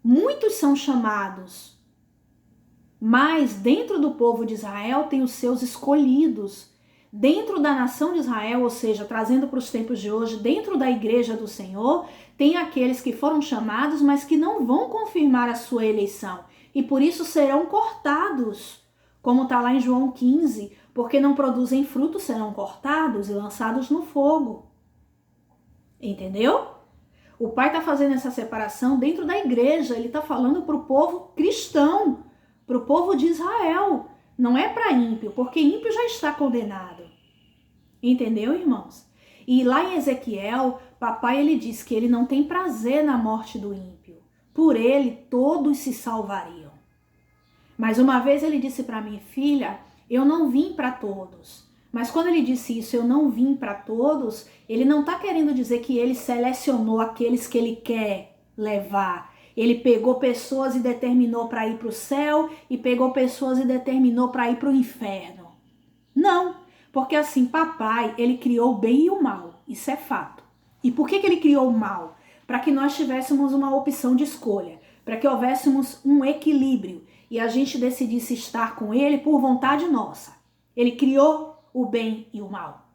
Muitos são chamados, mas dentro do povo de Israel tem os seus escolhidos. Dentro da nação de Israel, ou seja, trazendo para os tempos de hoje, dentro da igreja do Senhor, tem aqueles que foram chamados, mas que não vão confirmar a sua eleição. E por isso serão cortados, como está lá em João 15, porque não produzem frutos, serão cortados e lançados no fogo. Entendeu? O pai está fazendo essa separação dentro da igreja, ele está falando para o povo cristão, para o povo de Israel. Não é para ímpio, porque ímpio já está condenado. Entendeu, irmãos? E lá em Ezequiel, papai ele diz que ele não tem prazer na morte do ímpio. Por ele, todos se salvariam. Mas uma vez ele disse para mim, filha, eu não vim para todos. Mas quando ele disse isso, eu não vim para todos, ele não está querendo dizer que ele selecionou aqueles que ele quer levar. Ele pegou pessoas e determinou para ir para o céu e pegou pessoas e determinou para ir para o inferno. Não, porque assim, papai, ele criou o bem e o mal, isso é fato. E por que ele criou o mal? Para que nós tivéssemos uma opção de escolha, para que houvéssemos um equilíbrio e a gente decidisse estar com ele por vontade nossa. Ele criou o bem e o mal,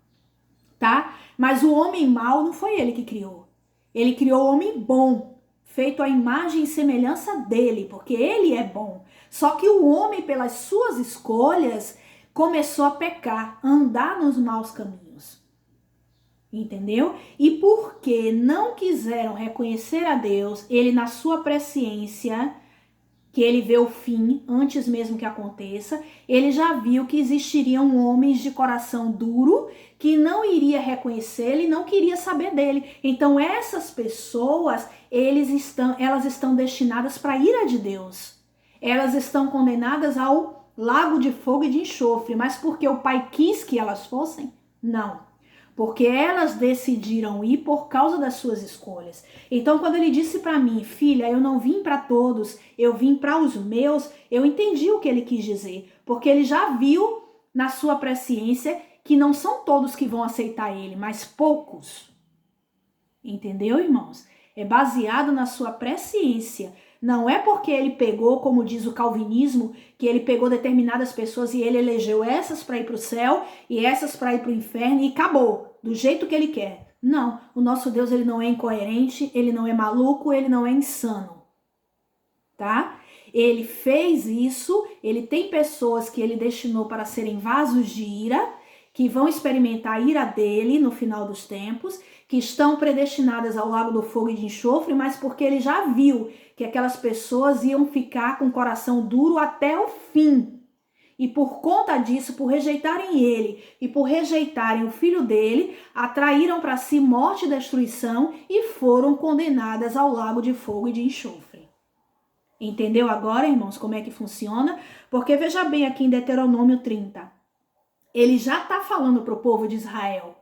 tá? Mas o homem mau não foi ele que criou. Ele criou o homem bom, feito à imagem e semelhança dele, porque ele é bom. Só que o homem, pelas suas escolhas, começou a pecar, a andar nos maus caminhos. Entendeu? E porque não quiseram reconhecer a Deus, ele na sua presciência, que ele vê o fim antes mesmo que aconteça, ele já viu que existiriam homens de coração duro que não iria reconhecê-lo e não queria saber dele. Então essas pessoas, elas estão destinadas para a ira de Deus. Elas estão condenadas ao lago de fogo e de enxofre, mas porque o Pai quis que elas fossem? Não. Porque elas decidiram ir por causa das suas escolhas. Então, quando ele disse para mim, filha, eu não vim para todos, eu vim para os meus, eu entendi o que ele quis dizer. Porque ele já viu na sua presciência que não são todos que vão aceitar ele, mas poucos. Entendeu, irmãos? É baseado na sua presciência. Não é porque ele pegou, como diz o calvinismo, que ele pegou determinadas pessoas e ele elegeu essas para ir para o céu e essas para ir para o inferno e acabou, do jeito que ele quer. Não, o nosso Deus ele não é incoerente, ele não é maluco, ele não é insano, tá? Ele fez isso, ele tem pessoas que ele destinou para serem vasos de ira, que vão experimentar a ira dele no final dos tempos, que estão predestinadas ao lago do fogo e de enxofre, mas porque ele já viu que aquelas pessoas iam ficar com o coração duro até o fim. E por conta disso, por rejeitarem ele e por rejeitarem o filho dele, atraíram para si morte e destruição e foram condenadas ao lago de fogo e de enxofre. Entendeu agora, irmãos, como é que funciona? Porque veja bem aqui em Deuteronômio 30. Ele já está falando para o povo de Israel,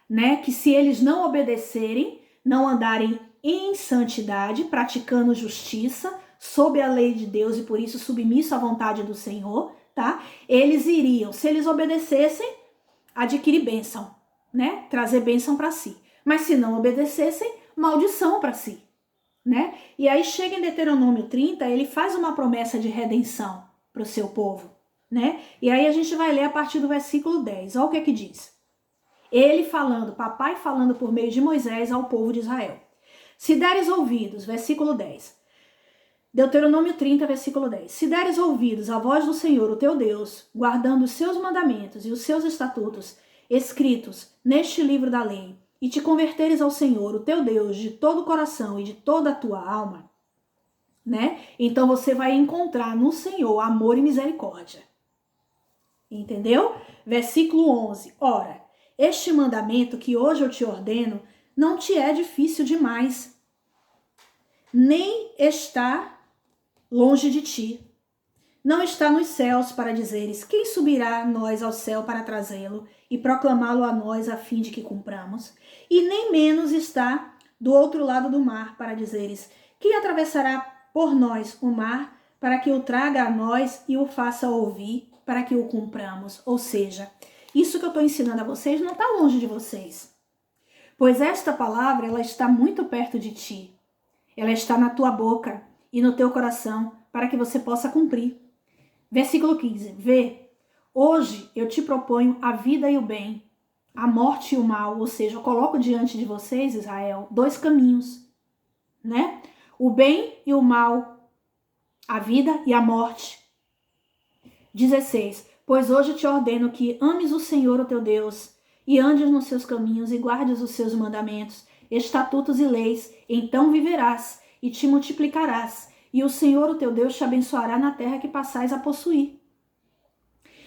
né, que se eles não obedecerem, não andarem em santidade, praticando justiça, sob a lei de Deus e por isso submisso à vontade do Senhor, tá? Eles iriam, se eles obedecessem, adquirir bênção, né? Trazer bênção para si. Mas se não obedecessem, maldição para si, né? E aí chega em Deuteronômio 30, ele faz uma promessa de redenção para o seu povo, né? E aí a gente vai ler a partir do versículo 10. Olha o que é que diz. Ele falando, papai falando por meio de Moisés ao povo de Israel. Se deres ouvidos, versículo 10. Deuteronômio 30, versículo 10. Se deres ouvidos à voz do Senhor, o teu Deus, guardando os seus mandamentos e os seus estatutos, escritos neste livro da lei, e te converteres ao Senhor, o teu Deus, de todo o coração e de toda a tua alma, né? Então você vai encontrar no Senhor amor e misericórdia. Entendeu? Versículo 11. Ora, este mandamento que hoje eu te ordeno não te é difícil demais, nem está longe de ti. Não está nos céus para dizeres, quem subirá nós ao céu para trazê-lo e proclamá-lo a nós a fim de que cumpramos? E nem menos está do outro lado do mar para dizeres, quem atravessará por nós o mar para que o traga a nós e o faça ouvir para que o cumpramos? Ou seja, isso que eu estou ensinando a vocês não está longe de vocês. Pois esta palavra, ela está muito perto de ti. Ela está na tua boca e no teu coração, para que você possa cumprir. Versículo 15. Vê, hoje eu te proponho a vida e o bem, a morte e o mal. Ou seja, eu coloco diante de vocês, Israel, dois caminhos, né? O bem e o mal, a vida e a morte. 16. Pois hoje te ordeno que ames o Senhor, o teu Deus, e andes nos seus caminhos e guardes os seus mandamentos, estatutos e leis, então viverás e te multiplicarás, e o Senhor, o teu Deus, te abençoará na terra que passais a possuir.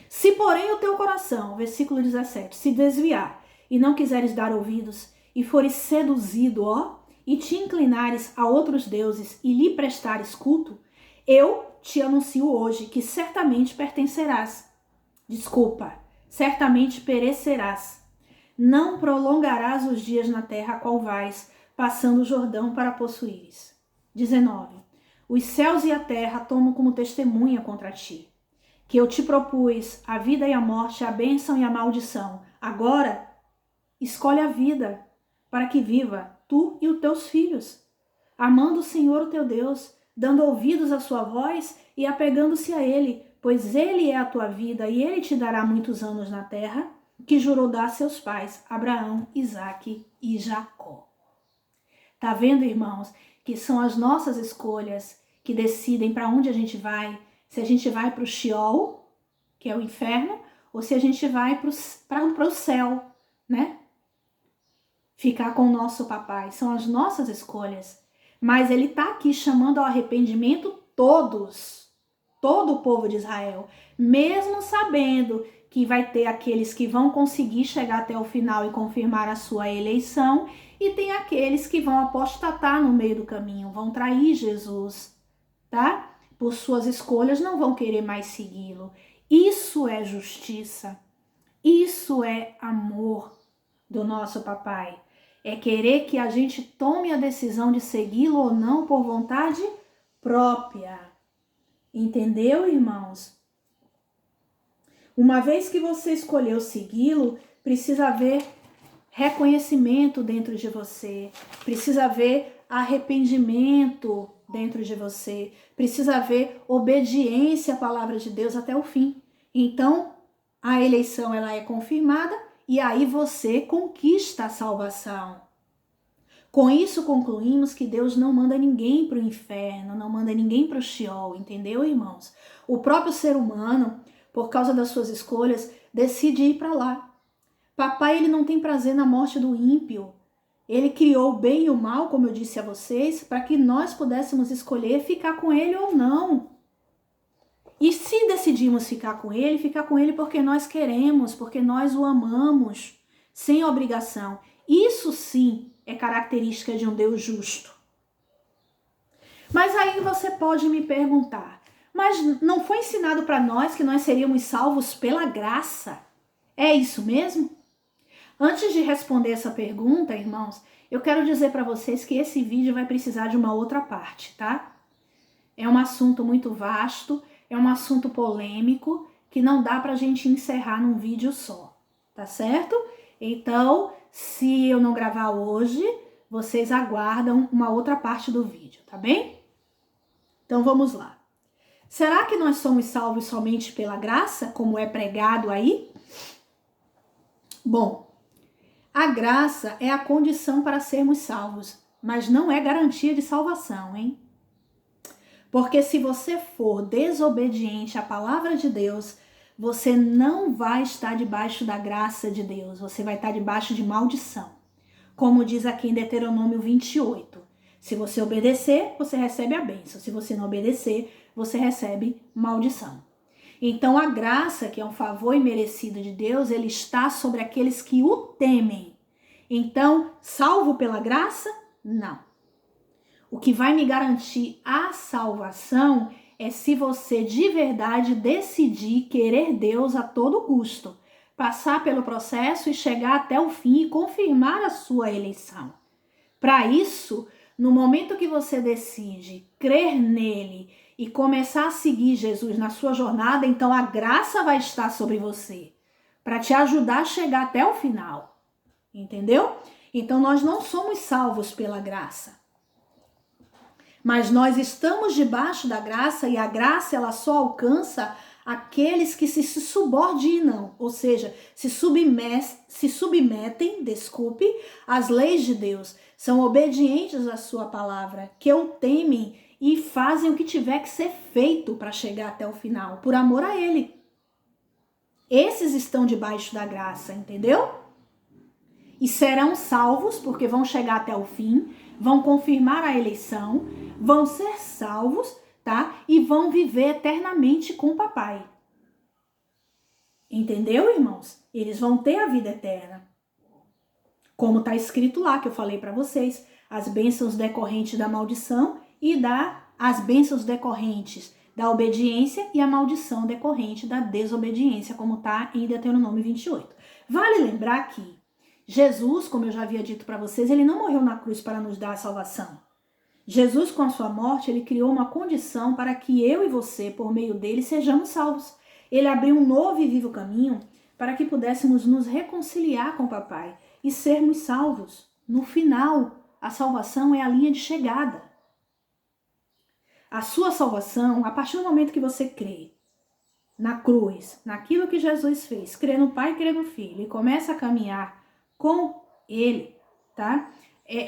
Se porém o teu coração, versículo 17, se desviar e não quiseres dar ouvidos, e fores seduzido, e te inclinares a outros deuses e lhe prestares culto, eu te anuncio hoje que certamente certamente perecerás. Não prolongarás os dias na terra a qual vais, passando o Jordão para possuíres. 19. Os céus e a terra tomam como testemunha contra ti, que eu te propus a vida e a morte, a bênção e a maldição. Agora, escolhe a vida, para que viva tu e os teus filhos, amando o Senhor, o teu Deus, dando ouvidos à sua voz e apegando-se a Ele, pois Ele é a tua vida e Ele te dará muitos anos na terra, que jurou dar a seus pais, Abraão, Isaque e Jacó. Tá vendo, irmãos, que são as nossas escolhas que decidem para onde a gente vai, se a gente vai para o Sheol, que é o inferno, ou se a gente vai para o céu, né? Ficar com o nosso papai. São as nossas escolhas. Mas ele está aqui chamando ao arrependimento todos, todo o povo de Israel, mesmo sabendo que vai ter aqueles que vão conseguir chegar até o final e confirmar a sua eleição, e tem aqueles que vão apostatar no meio do caminho, vão trair Jesus, tá? Por suas escolhas, não vão querer mais segui-lo. Isso é justiça, isso é amor do nosso papai. É querer que a gente tome a decisão de segui-lo ou não por vontade própria. Entendeu, irmãos? Uma vez que você escolheu segui-lo, precisa haver reconhecimento dentro de você, precisa haver arrependimento dentro de você, precisa haver obediência à palavra de Deus até o fim. Então, a eleição ela é confirmada e aí você conquista a salvação. Com isso concluímos que Deus não manda ninguém para o inferno, não manda ninguém para o Sheol, entendeu, irmãos? O próprio ser humano, por causa das suas escolhas, decide ir para lá. Papai, ele não tem prazer na morte do ímpio. Ele criou o bem e o mal, como eu disse a vocês, para que nós pudéssemos escolher ficar com ele ou não. E se decidimos ficar com ele porque nós queremos, porque nós o amamos, sem obrigação. Isso sim é característica de um Deus justo. Mas aí você pode me perguntar, mas não foi ensinado para nós que nós seríamos salvos pela graça? É isso mesmo? Antes de responder essa pergunta, irmãos, eu quero dizer para vocês que esse vídeo vai precisar de uma outra parte, tá? É um assunto muito vasto, é um assunto polêmico, que não dá pra gente encerrar num vídeo só, tá certo? Então, se eu não gravar hoje, vocês aguardam uma outra parte do vídeo, tá bem? Então vamos lá. Será que nós somos salvos somente pela graça, como é pregado aí? Bom, a graça é a condição para sermos salvos, mas não é garantia de salvação, hein? Porque se você for desobediente à palavra de Deus, você não vai estar debaixo da graça de Deus, você vai estar debaixo de maldição. Como diz aqui em Deuteronômio 28. Se você obedecer, você recebe a bênção. Se você não obedecer, você recebe maldição. Então a graça, que é um favor imerecido de Deus, ele está sobre aqueles que o temem. Então, salvo pela graça? Não. O que vai me garantir a salvação é se você de verdade decidir querer Deus a todo custo, passar pelo processo e chegar até o fim e confirmar a sua eleição. Para isso, no momento que você decide crer nele e começar a seguir Jesus na sua jornada, então a graça vai estar sobre você, para te ajudar a chegar até o final. Entendeu? Então nós não somos salvos pela graça. Mas nós estamos debaixo da graça e a graça ela só alcança aqueles que se subordinam, ou seja, se submetem, às leis de Deus, são obedientes à sua palavra, que o temem e fazem o que tiver que ser feito para chegar até o final, por amor a ele. Esses estão debaixo da graça, entendeu? E serão salvos porque vão chegar até o fim, vão confirmar a eleição, vão ser salvos, tá? E vão viver eternamente com o papai. Entendeu, irmãos? Eles vão ter a vida eterna. Como está escrito lá, que eu falei para vocês, as bênçãos decorrentes da maldição e as bênçãos decorrentes da obediência e a maldição decorrente da desobediência, como está em Deuteronômio 28. Vale lembrar que Jesus, como eu já havia dito para vocês, ele não morreu na cruz para nos dar a salvação. Jesus, com a sua morte, ele criou uma condição para que eu e você, por meio dele, sejamos salvos. Ele abriu um novo e vivo caminho para que pudéssemos nos reconciliar com o papai e sermos salvos, No final, a salvação é a linha de chegada. A sua salvação, a partir do momento que você crê na cruz, naquilo que Jesus fez, crê no Pai, crê no Filho, e começa a caminhar com Ele, tá?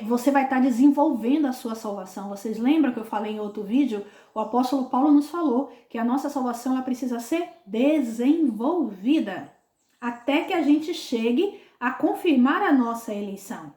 Você vai estar desenvolvendo a sua salvação. Vocês lembram que eu falei em outro vídeo? O apóstolo Paulo nos falou que a nossa salvação ela precisa ser desenvolvida até que a gente chegue a confirmar a nossa eleição.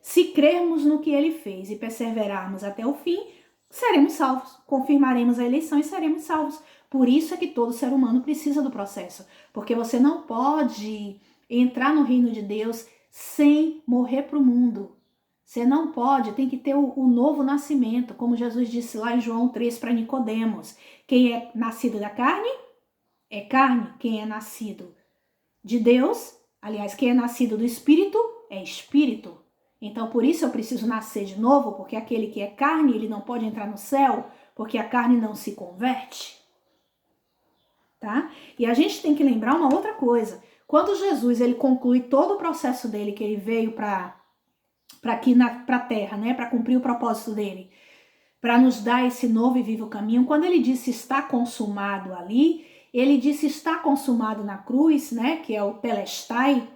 Se crermos no que Ele fez e perseverarmos até o fim, seremos salvos, confirmaremos a eleição e seremos salvos. Por isso é que todo ser humano precisa do processo, porque você não pode entrar no reino de Deus sem morrer para o mundo. Você não pode, tem que ter o novo nascimento, como Jesus disse lá em João 3 para Nicodemos. Quem é nascido da carne, é carne. Quem é nascido de Deus, aliás, quem é nascido do Espírito, é Espírito. Então, por isso eu preciso nascer de novo, porque aquele que é carne, ele não pode entrar no céu, porque a carne não se converte. Tá? E a gente tem que lembrar uma outra coisa. Quando Jesus ele conclui todo o processo dele, que ele veio para aqui para a terra, né, para cumprir o propósito dele, para nos dar esse novo e vivo caminho, quando ele disse está consumado ali, ele disse está consumado na cruz, né, que é o telestai.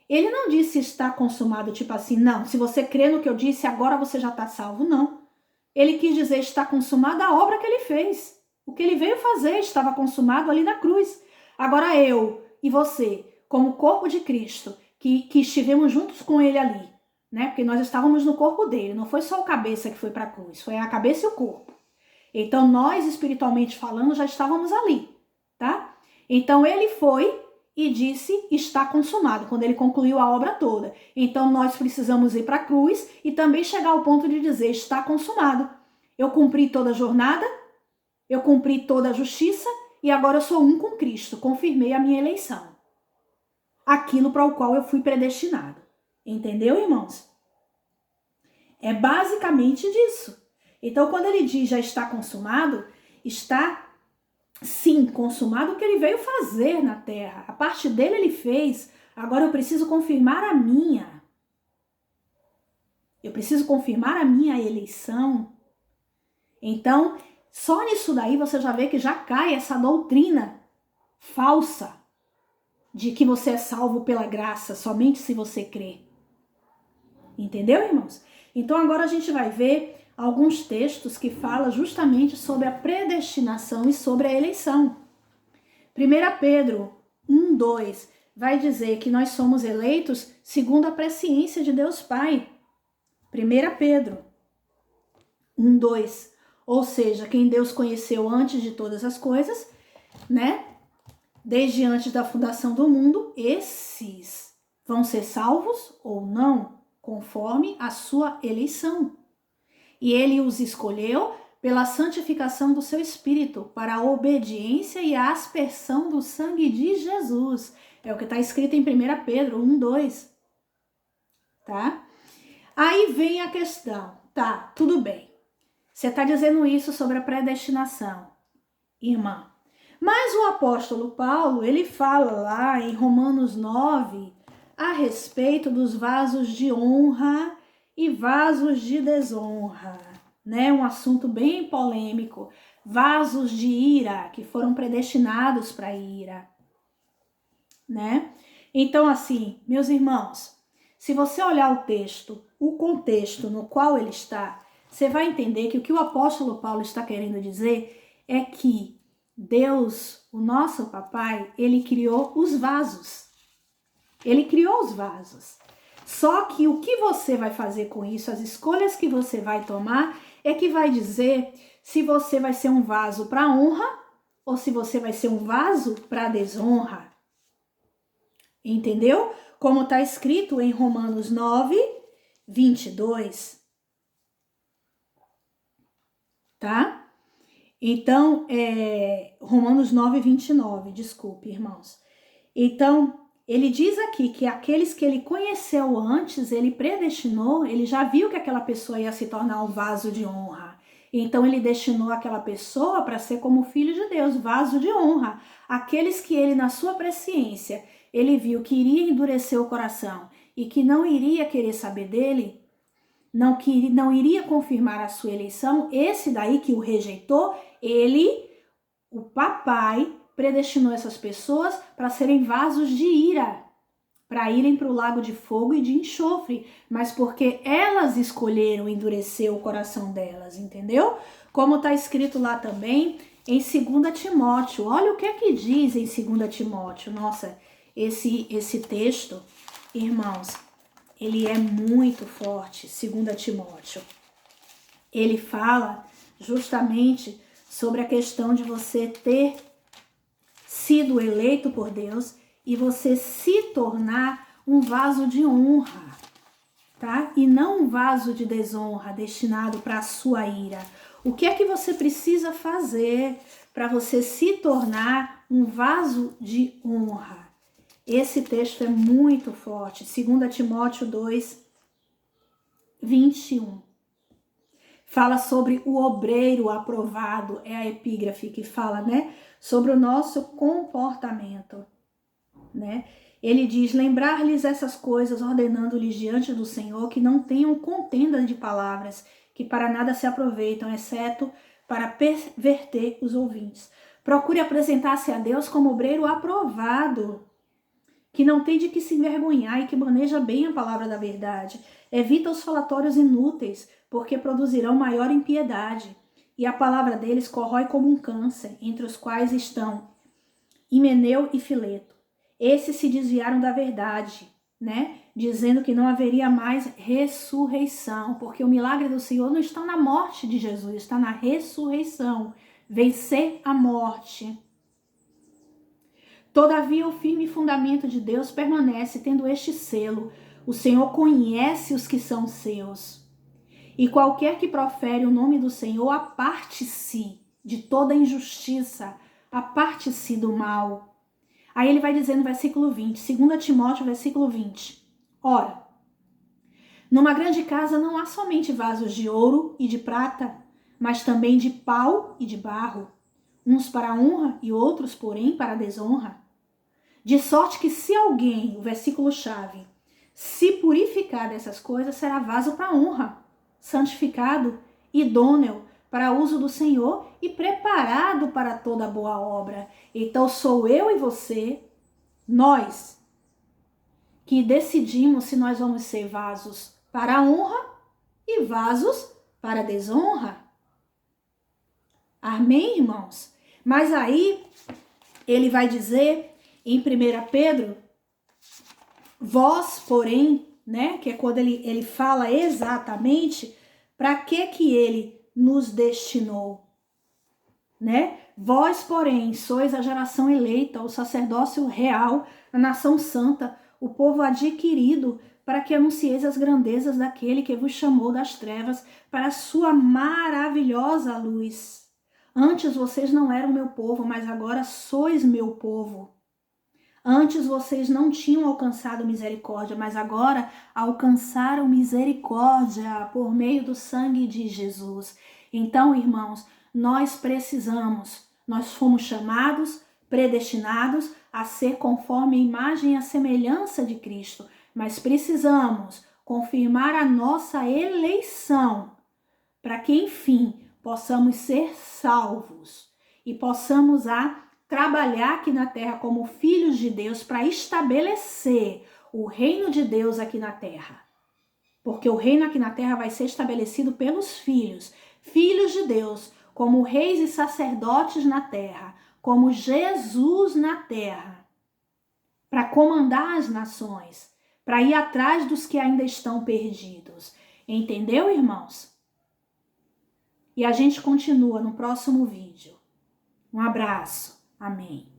Ele não disse está consumado, tipo assim, não, se você crê no que eu disse, agora você já está salvo, não. Ele quis dizer está consumada a obra que ele fez. O que ele veio fazer estava consumado ali na cruz. Agora eu e você, como corpo de Cristo, que estivemos juntos com ele ali, né? Porque nós estávamos no corpo dele, não foi só o cabeça que foi para a cruz, foi a cabeça e o corpo. Então nós, espiritualmente falando, já estávamos ali, tá? Então ele foi e disse está consumado, quando ele concluiu a obra toda. Então nós precisamos ir para a cruz e também chegar ao ponto de dizer está consumado. Eu cumpri toda a jornada, eu cumpri toda a justiça e agora eu sou um com Cristo, confirmei a minha eleição. Aquilo para o qual eu fui predestinado. Entendeu, irmãos? É basicamente disso. Então, quando ele diz já está consumado, está sim consumado o que ele veio fazer na terra. A parte dele ele fez, agora eu preciso confirmar a minha. Eu preciso confirmar a minha eleição. Então, só nisso daí você já vê que já cai essa doutrina falsa de que você é salvo pela graça somente se você crê. Entendeu, irmãos? Então agora a gente vai ver alguns textos que falam justamente sobre a predestinação e sobre a eleição. 1 Pedro 1:2 vai dizer que nós somos eleitos segundo a presciência de Deus Pai. 1 Pedro 1:2, ou seja, quem Deus conheceu antes de todas as coisas, né? Desde antes da fundação do mundo, esses vão ser salvos ou não, conforme a sua eleição. E ele os escolheu pela santificação do seu espírito, para a obediência e a aspersão do sangue de Jesus. É o que está escrito em 1 Pedro 1:2. Tá? Aí vem a questão. Tá, tudo bem. Você está dizendo isso sobre a predestinação, irmã. Mas o apóstolo Paulo, ele fala lá em Romanos 9 a respeito dos vasos de honra e vasos de desonra, né? Um assunto bem polêmico. Vasos de ira, que foram predestinados para ira, né? Então, assim, meus irmãos, se você olhar o texto, o contexto no qual ele está, você vai entender que o que o apóstolo Paulo está querendo dizer é que Deus, o nosso papai, ele criou os vasos. Ele criou os vasos. Só que o que você vai fazer com isso, as escolhas que você vai tomar, é que vai dizer se você vai ser um vaso para honra ou se você vai ser um vaso para desonra. Entendeu? Como está escrito em Romanos 9, 22. Tá? Então, Romanos 9, 29, desculpe, irmãos. Então, ele diz aqui que aqueles que ele conheceu antes, ele predestinou, ele já viu que aquela pessoa ia se tornar um vaso de honra. Então, ele destinou aquela pessoa para ser como filho de Deus, vaso de honra. Aqueles que ele, na sua presciência, ele viu que iria endurecer o coração, e que não iria querer saber dele, não iria confirmar a sua eleição, esse daí que o rejeitou, o papai, predestinou essas pessoas para serem vasos de ira, para irem para o lago de fogo e de enxofre, mas porque elas escolheram endurecer o coração delas, entendeu? Como está escrito lá também em 2 Timóteo. Olha o que é que diz em 2 Timóteo. Nossa, esse texto, irmãos, ele é muito forte, 2 Timóteo. Ele fala justamente sobre a questão de você ter sido eleito por Deus e você se tornar um vaso de honra, tá? E não um vaso de desonra destinado para a sua ira. O que é que você precisa fazer para você se tornar um vaso de honra? Esse texto é muito forte, 2 Timóteo 2, 21. Fala sobre o obreiro aprovado, é a epígrafe que fala, né? Sobre o nosso comportamento, né? Ele diz, lembrar-lhes essas coisas, ordenando-lhes diante do Senhor que não tenham contenda de palavras, que para nada se aproveitam, exceto para perverter os ouvintes. Procure apresentar-se a Deus como obreiro aprovado, que não tem de que se envergonhar e que maneja bem a palavra da verdade. Evita os falatórios inúteis, porque produzirão maior impiedade. E a palavra deles corrói como um câncer, entre os quais estão Himeneu e Fileto. Esses se desviaram da verdade, né? Dizendo que não haveria mais ressurreição, porque o milagre do Senhor não está na morte de Jesus, está na ressurreição, vencer a morte. Todavia, o firme fundamento de Deus permanece, tendo este selo: o Senhor conhece os que são seus. E qualquer que profere o nome do Senhor, aparte-se de toda injustiça, aparte-se do mal. Aí ele vai dizer no versículo 20, 2 Timóteo, versículo 20. Ora, numa grande casa não há somente vasos de ouro e de prata, mas também de pau e de barro, uns para a honra e outros, porém, para a desonra. De sorte que se alguém, o versículo chave, se purificar dessas coisas, será vaso para honra, santificado, idôneo para uso do Senhor e preparado para toda boa obra. Então sou eu e você, nós, que decidimos se nós vamos ser vasos para a honra e vasos para a desonra. Amém, irmãos? Mas aí ele vai dizer em 1 Pedro, vós, porém, né, que é quando ele fala exatamente para que ele nos destinou, né? Vós, porém, sois a geração eleita, o sacerdócio real, a nação santa, o povo adquirido, para que anuncieis as grandezas daquele que vos chamou das trevas para a sua maravilhosa luz. Antes vocês não eram meu povo, mas agora sois meu povo. Antes vocês não tinham alcançado misericórdia, mas agora alcançaram misericórdia por meio do sangue de Jesus. Então, irmãos, nós fomos chamados, predestinados a ser conforme a imagem e a semelhança de Cristo, mas precisamos confirmar a nossa eleição para que, enfim, possamos ser salvos e possamos trabalhar aqui na terra como filhos de Deus para estabelecer o reino de Deus aqui na terra. Porque o reino aqui na terra vai ser estabelecido pelos filhos de Deus, como reis e sacerdotes na terra, como Jesus na terra, para comandar as nações, para ir atrás dos que ainda estão perdidos. Entendeu, irmãos? E a gente continua no próximo vídeo. Um abraço. Amém.